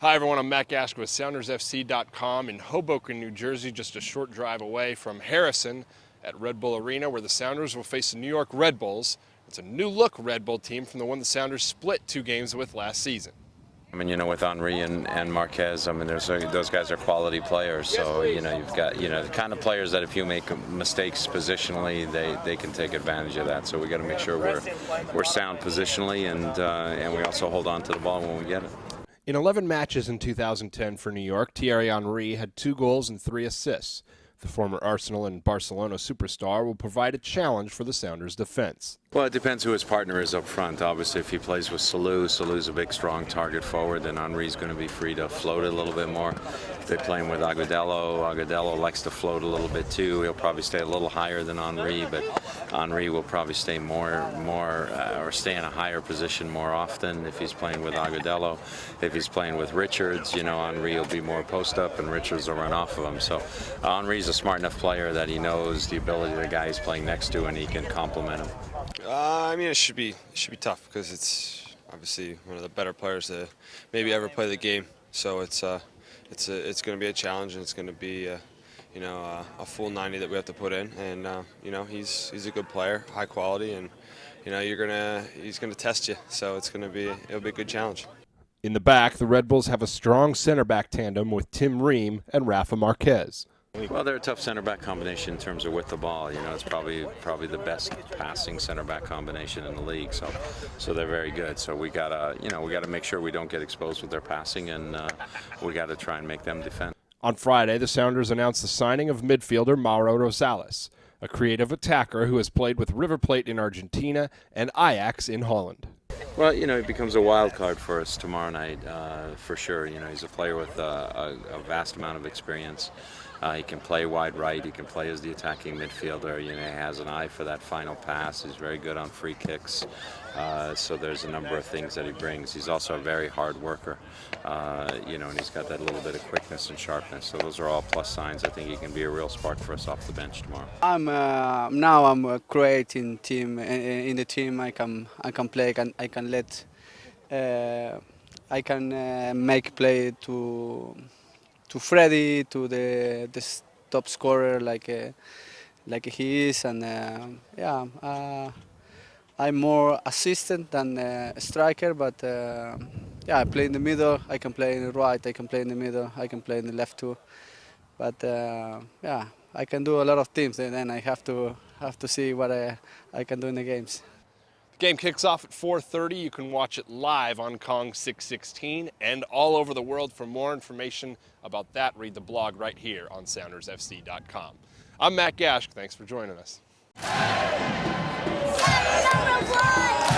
Hi everyone, I'm Matt Gask with SoundersFC.com in Hoboken, New Jersey, just a short drive away from Harrison at Red Bull Arena, where the Sounders will face the New York Red Bulls. It's a new-look Red Bull team from the one the Sounders split 2 games with last season. I mean, with Henry and Marquez, I mean, those guys are quality players. So, you've got, the kind of players that if you make mistakes positionally, they can take advantage of that. So we got to make sure we're sound positionally, and we also hold on to the ball when we get it. In 11 matches in 2010 for New York, Thierry Henry had 2 goals and 3 assists. The former Arsenal and Barcelona superstar will provide a challenge for the Sounders' defense. Well, it depends who his partner is up front. Obviously, if he plays with Salou's a big, strong target forward, then Henry's going to be free to float it a little bit more. If they're playing with Agudelo likes to float a little bit too. He'll probably stay a little higher than Henry, but Henry will probably stay or stay in a higher position more often if he's playing with Agudelo. If he's playing with Richards, Henry will be more post-up and Richards will run off of him. So Henry's a smart enough player that he knows the ability of the guy he's playing next to, and he can complement him. I mean, it should be tough because it's obviously one of the better players to maybe ever play the game. So it's going to be a challenge, and it's going to be a full 90 that we have to put in. And he's a good player, high quality, and he's going to test you. So it'll be a good challenge. In the back, the Red Bulls have a strong center back tandem with Tim Ream and Rafa Marquez. Well, they're a tough center back combination in terms of with the ball. It's probably the best passing center back combination in the league. So they're very good. So we gotta make sure we don't get exposed with their passing, and we gotta try and make them defend. On Friday, the Sounders announced the signing of midfielder Mauro Rosales, a creative attacker who has played with River Plate in Argentina and Ajax in Holland. Well, it becomes a wild card for us tomorrow night, for sure. He's a player with a vast amount of experience. He can play wide right. He can play as the attacking midfielder. He has an eye for that final pass. He's very good on free kicks. So there's a number of things that he brings. He's also a very hard worker, and he's got that little bit of quickness and sharpness. So those are all plus signs. I think he can be a real spark for us off the bench tomorrow. I'm creating team. In the team, I can play. I can make play to Freddy, to the top scorer like he is, and I'm more assistant than a striker, but I play in the middle. I can play in the right. I can play in the middle. I can play in the left too. But I can do a lot of things, and then I have to see what I can do in the games. The game kicks off at 4:30. You can watch it live on Kong 616 and all over the world. For more information about that, read the blog right here on SoundersFC.com. I'm Matt Gask. Thanks for joining us. #1